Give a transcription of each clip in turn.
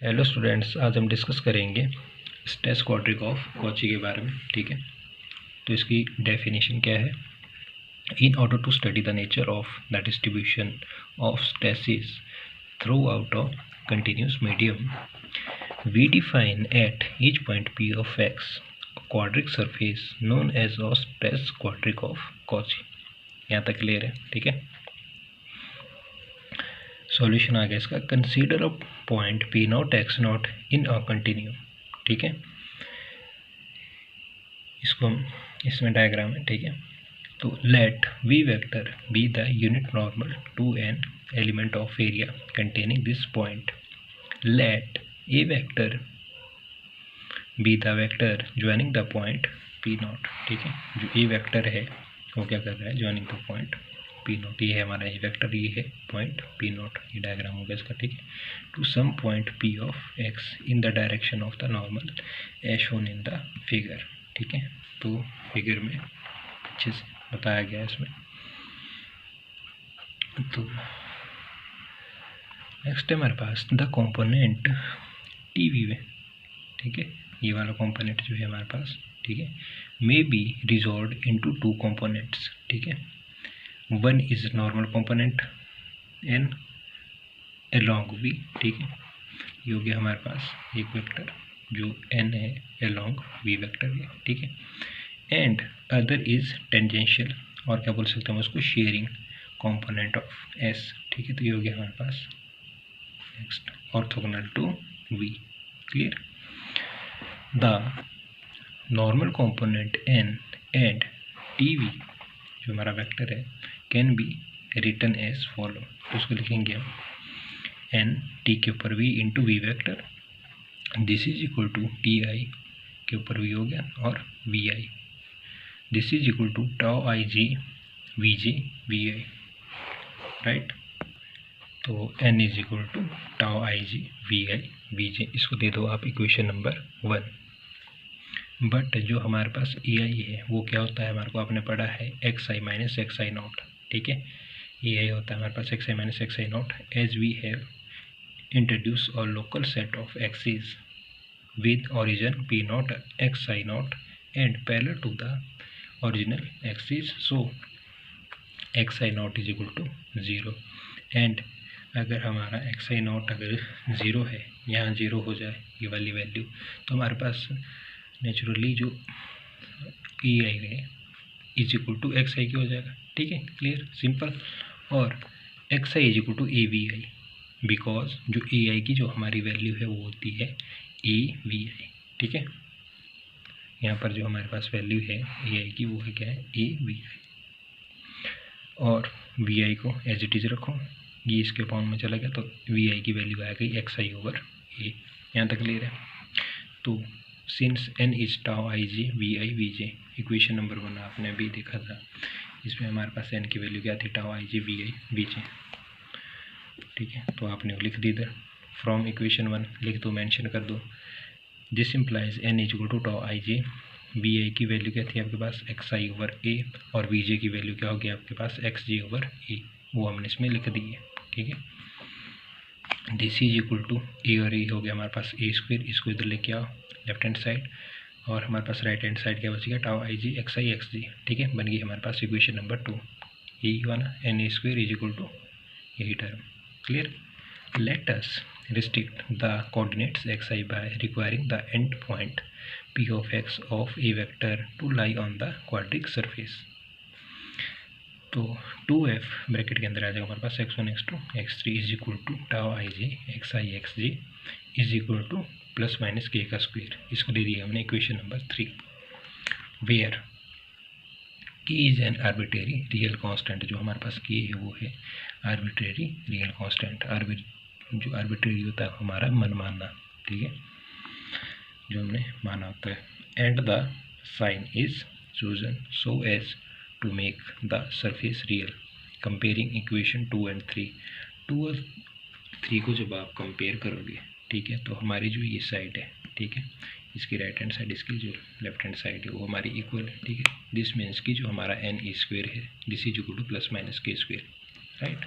Hello students, आज हम discuss करेंगे स्ट्रेस क्वाड्रिक ऑफ कॉची के बारे में। ठीक है, तो इसकी डेफिनेशन क्या है। In order to study the nature of the distribution of stresses throughout a continuous medium we define at each point P of X quadric surface known as a stress quadric of Cauchy. यहाँ तक clear है। ठीक है, solution आ गया इसका। Consider a point P naught X naught in a continuum. ठीक है, इसको इसमें डायग्राम है। ठीक है, तो let V vector be the unit normal to an element of area containing this point. Let A vector be the vector joining the point P naught. ठीक है, जो ए वेक्टर है वो क्या कर रहा है, joining the point P naught. ये है हमारा ए वेक्टर, ये है पॉइंट पी नॉट। ये डायग्राम होगा इसका। ठीक है, to some point P of X in the direction of the normal as shown in the figure. ठीक है, तो फिगर में अच्छे से बताया गया है इसमें। तो नेक्स्ट है हमारे पास द कंपोनेंट टी वी में। ठीक है, ये वाला कंपोनेंट जो है हमारे पास, ठीक है, may be resolve into two components. ठीक है, one is normal component N along V. ठीक है, ये हो गया हमारे पास एक वेक्टर जो एन है अलोंग वी वेक्टर है। ठीक है, एंड अदर इज टेंजेंशियल, और क्या बोल सकते हैं उसको, शेयरिंग कंपोनेंट ऑफ एस। ठीक है, तो ये हो गया हमारे पास next orthogonal to V. Clear. The normal component N and T V जो हमारा वेक्टर है can be written as follow. तो उसको लिखेंगे हम एन टी के ऊपर V into V vector, this is equal to T I के ऊपर वी हो गया और V I, this is equal to tau I G V J V I. Right, तो N is equal to tau I G V I V J, इसको दे दो आप इक्वेशन नंबर 1। बट जो हमारे पास ए आई है वो क्या होता है, हमारे को आपने पढ़ा है X I minus X I not. ठीक है, ए आई होता है हमारे पास X I minus X I not as we have introduce और local set of axis with origin p naught x I naught and parallel to the original axis, so x I naught is equal to 0। and अगर हमारा x I naught अगर 0 है, यहाँ 0 हो जाए ये वाली वैल्यू, तो हमारे पास नेचुरली जो ए आई है is equal to X I की हो जाएगा। ठीक है, क्लियर, सिंपल। और X I is equal to A V I, because जो ए आई की जो हमारी वैल्यू है वो होती है ए वी आई। ठीक है, यहाँ पर जो हमारे पास वैल्यू है ए आई की वो है क्या है, ए वी आई। और वी आई को एज इट इज़ रखो, ये इसके अपॉन में चला गया तो वी आई की वैल्यू आ गई एक्स आई ओवर ए। यहाँ तक क्लियर है। तो since N is tau I G V I V J, equation number 1 आपने अभी देखा था, इसमें हमारे पास एन की वैल्यू क्या थी, tau I G V I V J. ठीक है, तो आपने लिख दी इधर फ्रॉम इक्वेशन 1 लिख दो, मेंशन कर दो। This implies N is equal to tau I J, V I की वैल्यू क्या थी आपके पास एक्स आई ओवर ए, और वी जे की वैल्यू क्या होगी आपके पास एक्स जे ओवर ए, वो हमने इसमें लिख दी है। ठीक है, दिस इज इक्वल टू ए और ए हो गया हमारे पास ए स्क्वायर, इसको इधर लेके आओ लेफ्ट हैंड साइड, और हमारे पास राइट हैंड साइड क्या बच गया, tau I G x I X जी। ठीक है, बन गई हमारे पास इक्वेशन नंबर 2, यही वाला N A square is equal to यही term. Clear. Let us restrict the coordinates xi by requiring the end point p of x of a vector to lie on the quadric surface। तो 2f bracket के अंदर आ जाएगा हमारे पास x1 x2 x3 is equal to tau I J X I X J is equal to plus minus K का square. इसको दे दिया हमने equation number 3, where k is an arbitrary real constant. जो हमारे पास k है वो है आर्बिट्रेरी रियल कांस्टेंट। जो आर्बिट्रेरी होता है हमारा मनमाना। ठीक है, जो हमने माना होता है। And the sign is chosen so as to make the surface real, comparing equation 2 and 3। 2 और 3 को जब आप कंपेयर करोगे, ठीक है, तो हमारी जो ये साइड है, ठीक है, इसकी राइट हैंड साइड, इसकी जो लेफ्ट हैंड साइड है वो हमारी इक्वल है। ठीक है, दिस मीन्स की जो हमारा एन ई स्क्वेयर है this is equal to plus minus के स्क्वेयर। Right,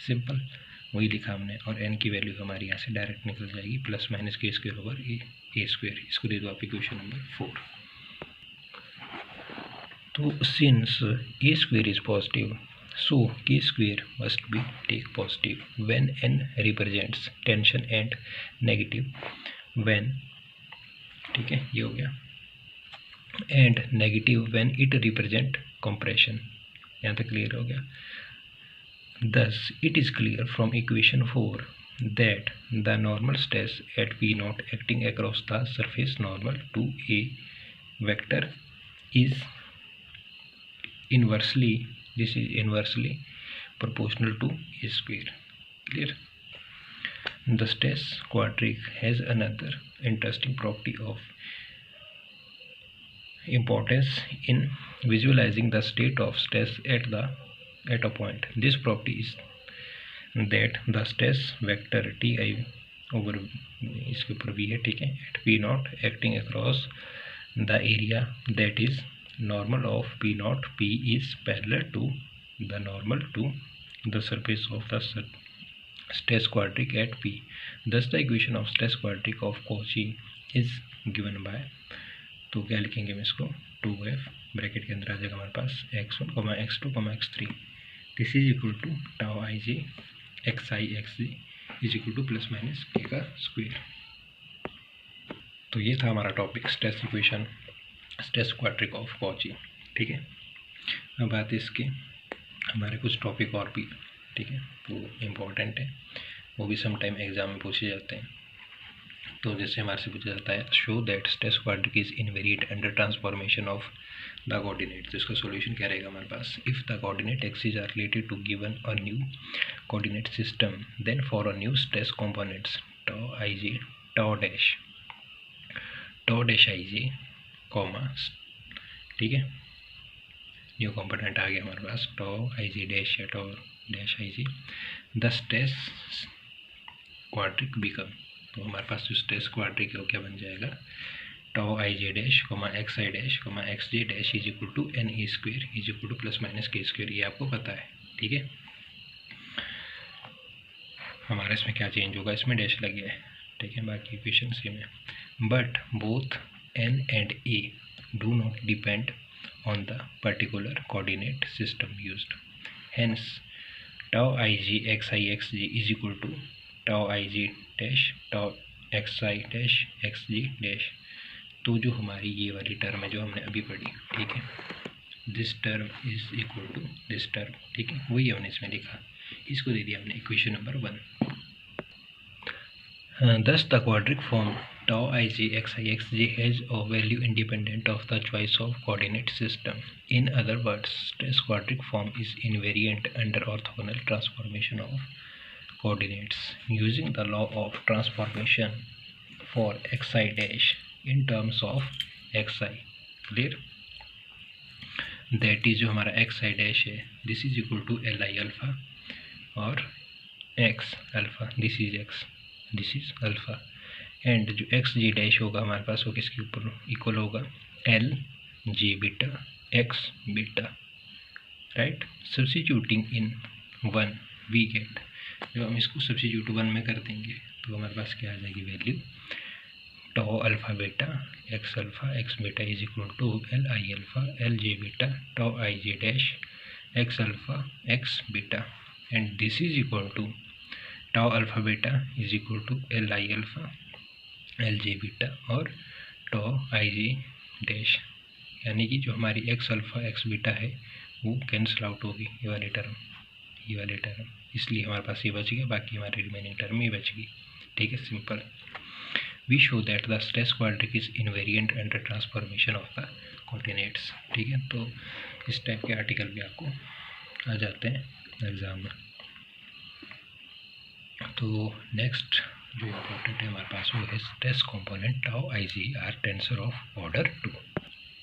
simple. वही लिखा हमने, और n की वैल्यू हमारी यहाँ से डायरेक्ट निकल जाएगी, plus minus K square over ए स्क्वायर। इसको दे दो आप इक्वेशन नंबर 4। तो since A square is positive, so k square must be take positive when n represents tension and negative when, ठीक है, ये हो गया, and negative when it represent compression। यहाँ तक क्लियर हो गया। Thus it is clear from equation 4 that the normal stress at P naught acting across the surface normal to a vector is inversely, this is inversely proportional to a square। Clear? The stress quadratic has another interesting property of importance in visualizing the state of stress at a point. This property is that the stress vector Ti over, इसके ऊपर भी है, ठीक है, at P naught acting across the area that is normal of P naught, P is parallel to the normal to the surface of the stress quadratic at P। Thus the equation of stress quadratic of Cauchy is given by, तो क्या लिखेंगे हम इसको, 2f bracket के अंदर आ जाएगा हमारे पास x1, x2, x3, this is equal to tau I J X I X G is equal to plus minus K का स्क्वायर। तो ये था हमारा topic stress equation, stress quadric of Cauchy. ठीक है, अब बात इसके हमारे कुछ टॉपिक और भी, ठीक है, वो इम्पोर्टेंट है, वो भी सम टाइम एग्जाम में पूछे जाते हैं। तो जैसे हमारे से पूछा जाता है, show that stress quadric is invariant under transformation of the coordinate. तो इसका सॉल्यूशन क्या रहेगा हमारे पास, if the coordinate axis are related to given a new coordinate system then for a new stress components tau I J tau dash I J comma, ठीक है, new component आ गया हमारे पास टॉ आई जे डैश या tau dash I J, the stress quadric become. तो हमारे पास जो stress quadric है वो क्या बन जाएगा, tau I J dash comma X I dash comma X J dash is equal to N E square is equal to plus minus K square. ये आपको पता है, ठीक है। हमारा इसमें क्या चेंज होगा, इसमें डैश लग गया है, ठीक है, बाकी इक्वेशन सेम है। But both N and A do not depend on the particular coordinate system used, hence tau I G X G is equal to tau I G dash tau X I dash X G dash. तो जो हमारी ये वाली term है जो हमने अभी पढ़ी, ठीक है, this term is equal to this term, ठीक है, वही हमने इसमें लिखा, इसको दे दिया हमने equation number 1। Thus the quadratic form tau ij xi xj has a value independent of the choice of coordinate system. In other words, stress quadratic form is invariant under orthogonal transformation of coordinates. Using the law of transformation for xi dash in terms of xi, clear? That is जो हमारा xi dash है, this is equal to li alpha और x alpha, this is x, this is alpha, and जो X G dash होगा हमारे पास वो किसके ऊपर इक्वल होगा, L J beta X beta, right. Substituting in 1 we get, जब हम इसको सब्स्टिट्यूट 1 में कर देंगे तो हमारे पास क्या आ जाएगी value, tau alpha beta X beta is equal to L I alpha L J beta tau I J dash X alpha X beta, and this is equal to tau alpha beta is equal to L I alpha L J beta और tau I J dash, यानी कि जो हमारी x alpha X beta है वो cancel out होगी, ये वाली टर्म, इसलिए हमारे पास ये बच गया, बाकी हमारी रिमेनिंग टर्म ही बच गई, ठीक है, simple. We show that the stress quadric is invariant under transformation of the coordinates, ठीक है। तो इस टाइप के आर्टिकल भी आपको आ जाते हैं एग्जाम में। तो नेक्स्ट जो इम्पोर्टेंट है हमारे पास वो है stress component tau I G are tensor of order 2।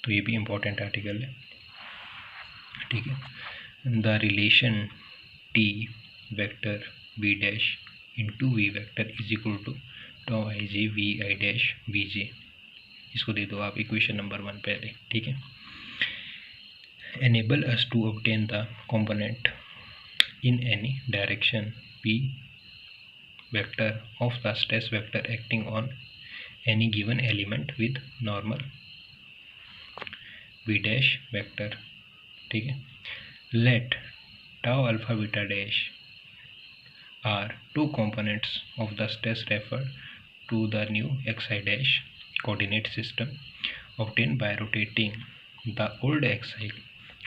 तो ये भी इम्पोर्टेंट आर्टिकल है, ठीक है। The relation T vector V dash into V vector is equal to tau I G V I dash V J, इसको दे दो आप इक्वेशन नंबर 1 पहले, ठीक है। Enable us to obtain the component in any direction P vector of the stress vector acting on any given element with normal v dash vector, ठीक है. Let tau alpha beta dash are two components of the stress referred to the new xi dash coordinate system obtained by rotating the old xi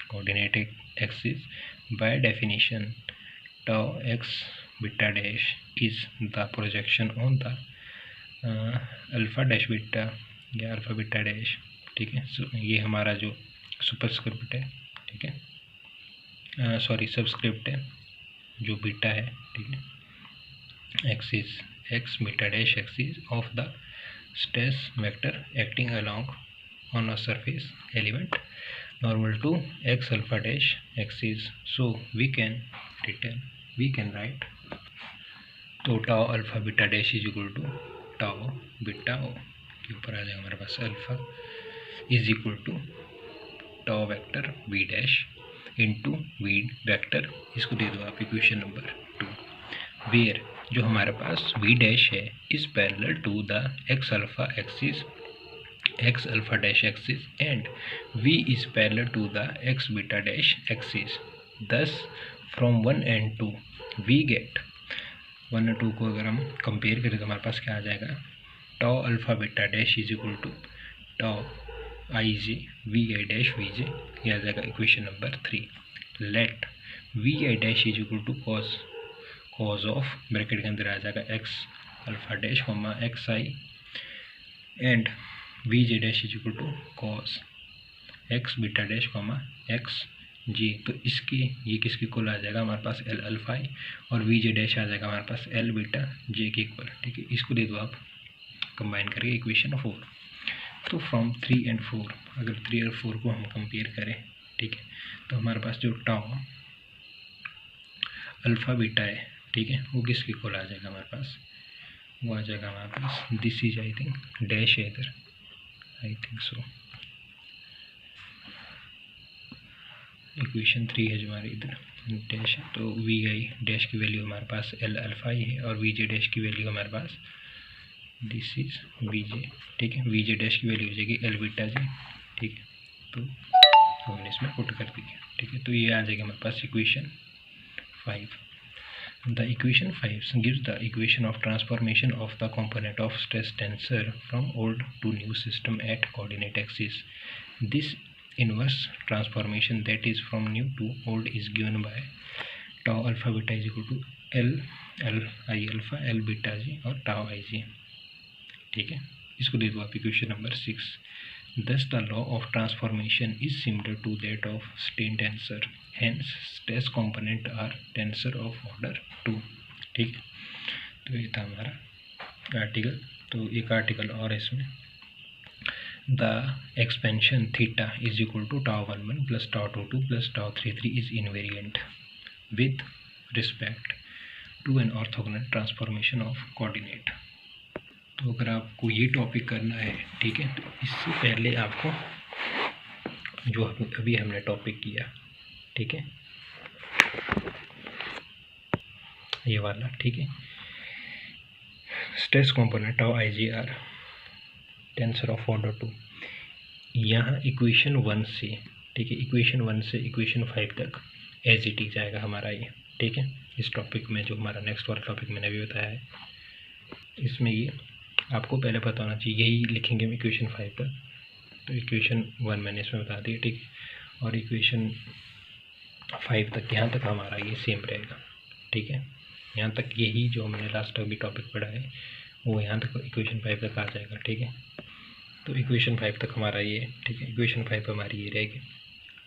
coordinate axis. By definition, tau x beta dash is the projection on the alpha dash beta या alpha beta dash, ठीक है. ये हमारा जो superscript है, ठीक है, sorry subscript है जो बीटा है, ठीक है. Axis x beta dash axis of the stress vector acting along on a surface element normal to x alpha dash axis. So we can write, तो tau alpha beta dash is equal to tau beta के ऊपर आ जाएगा हमारे पास alpha is equal to tau vector v dash into v vector. इसको दे दो आप इक्वेशन नंबर 2, वेयर जो हमारे पास v डैश है is parallel to the x alpha axis x alpha dash axis and v is parallel to the x beta dash axis. Thus from 1 and 2 we get 1 और 2 को अगर हम कंपेयर करें तो हमारे पास क्या आ जाएगा, tau alpha beta dash is equal to tau ij vi dash vj. ये आ जाएगा equation number 3. Let vi dash is equal to cos of bracket के अंदर आ जाएगा x alpha dash comma xi and vj dash is equal to cos x beta dash comma x जी. तो इसके ये किसके इक्वल आ जाएगा हमारे पास एल अल्फा आई और vj डैश आ जाएगा हमारे पास एल बीटा जे के इक्वल, ठीक है. इसको दे दो आप कंबाइन करके इक्वेशन 4. तो फ्रॉम 3 and 4 अगर 3 और 4 को हम कंपेयर करें, ठीक है, तो हमारे पास जो टाउ अल्फा बीटा है, ठीक है, वो किसके इक्वल आ जाएगा हमारे पास, वो आ जाएगा हमारे पास this is I think dash है इधर, आई थिंक सो इक्वेशन 3 है जो हमारे इधर डैश है. तो वी आई डैश की वैल्यू हमारे पास एल अल्फा ही है और वी जे डैश की वैल्यू हमारे पास दिस इज वी जे, ठीक है. वी जे डैश की वैल्यू हो जाएगी एल बीटा जे, ठीक है. तो हमने इसमें पुट कर दिया, ठीक है. तो ये आ जाएगा हमारे पास equation 5. The equation 5 gives the equation of transformation of the component of stress tensor from old to new system at coordinate axis. This inverse transformation that is from new to old is given by tau alpha beta is equal to L I alpha L beta g और tau I g, ठीक है. इसको दे दो आप equation number 6. Thus the law of transformation is similar to that of strain tensor. Hence stress component are tensor of order 2, ठीक है. तो ये था हमारा आर्टिकल. तो एक आर्टिकल और इसमें the expansion theta is equal to tau 11 plus tau 22 plus tau 33 is invariant with respect to an orthogonal transformation of coordinate. तो अगर आपको ये टॉपिक करना है, ठीक है, तो इससे पहले आपको जो अभी हमने टॉपिक किया, ठीक है, ये वाला, ठीक है, stress component tau I G are tensor of order 2, यहाँ इक्वेशन 1 से, ठीक है, इक्वेशन 1 से इक्वेशन 5 तक एज इट इज आएगा हमारा ये, ठीक है. इस टॉपिक में जो हमारा नेक्स्ट वाला टॉपिक मैंने अभी बताया है, इसमें ये आपको पहले पता होना चाहिए, यही लिखेंगे हम इक्वेशन 5 तक. तो इक्वेशन 1 मैंने इसमें बता दिया, ठीक है, और इक्वेशन 5 तक यहाँ तक हमारा ये सेम रहेगा, ठीक है. यहाँ तक यही जो हमने लास्ट अभी टॉपिक पढ़ा है वो यहाँ तक इक्वेशन 5 तक आ जाएगा, ठीक है. तो इक्वेशन 5 तक हमारा ये, ठीक है, इक्वेशन 5 हमारी ये रहेगी,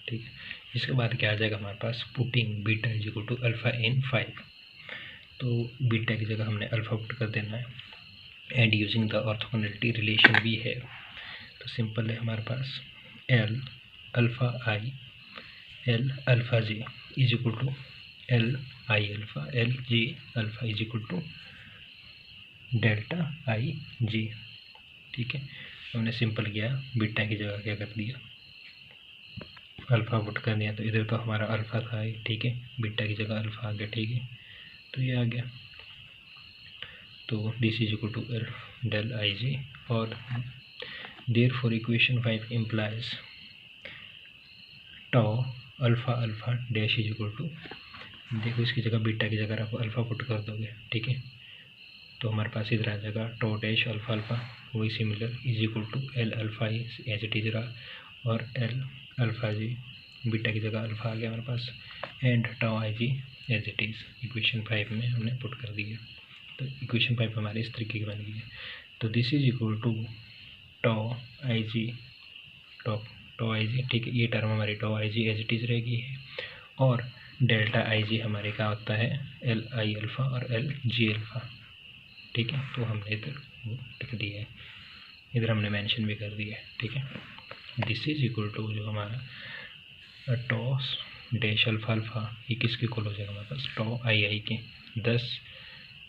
ठीक है. इसके बाद क्या आ जाएगा हमारे पास, putting beta is equal to alpha in 5. तो बीटा की जगह हमने अल्फा पुट कर देना है and using the orthogonality relation we है. तो सिंपल है हमारे पास L alpha I L alpha J is equal to L I alpha L J alpha is equal to delta I J, ठीक है. हमने सिंपल किया, बीटा की जगह क्या कर दिया, अल्फा पुट कर दिया. तो इधर तो हमारा अल्फा था, ठीक है, बीटा की जगह अल्फा आ गया, ठीक है. तो ये आ गया. तो this is equal to del I G, और therefore equation 5 implies tau alpha alpha dash is equal to, देखो इसकी जगह बीटा की जगह आप अल्फा पुट कर दोगे, ठीक है, तो हमारे पास इधर आ जाएगा टाउ डैश अल्फा अल्फा, वही similar is equal to L alpha as it is रहा, और एल अल्फा जी बीटा की जगह अल्फा आ गया हमारे पास, and tau I G as it is equation 5 में हमने पुट कर दिया। तो इक्वेशन 5 हमारे इस तरीके की बन गई है। तो this is equal to tau I G, tau I G, ठीक है, ये टर्म हमारी tau I G as it is रहेगी, और डेल्टा आई जी हमारे क्या होता है एल आई अल्फ़ा और एल जी अल्फ़ा, ठीक है, तो हमने इधर लिख दिया है, इधर हमने मेंशन भी कर दिया है, ठीक है। दिस इज इक्वल टू जो हमारा टॉस डैश अल्फा अल्फा, ये किसके इक्वल हो जाएगा हमारे पास टॉ आई आई के 10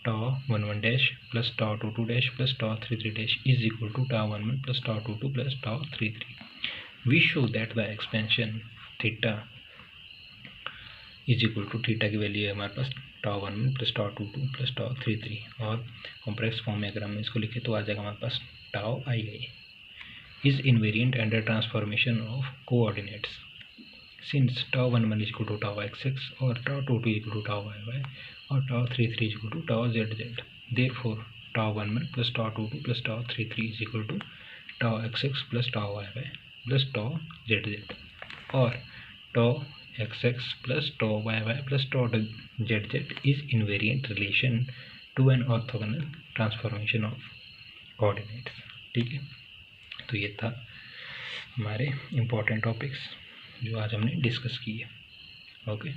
tau 1 dash plus tau 2 dash plus tau 3 dash is equal to tau 1 plus tau 2 plus tau 3। We show that the expansion theta is equal to, theta की value है हमारे पास टॉ 1 plus tau 2 plus tau 3, और complex form में अगर हम इसको लिखे तो आ जाएगा हमारे पास tau I I is invariant under transformation of coordinates, since tau 1 is equal to tau xx or tau 2 is equal to tau yy or tau 3 is equal to tau zz. Therefore tau 1 plus tau 2 plus tau 3 is equal to tau xx plus tau yy plus tau zz, or tau xx plus tau yy plus tau zz is invariant relation to an orthogonal transformation of coordinates, ठीक है। तो ये था हमारे important topics जो आज हमने discuss किए। ओके।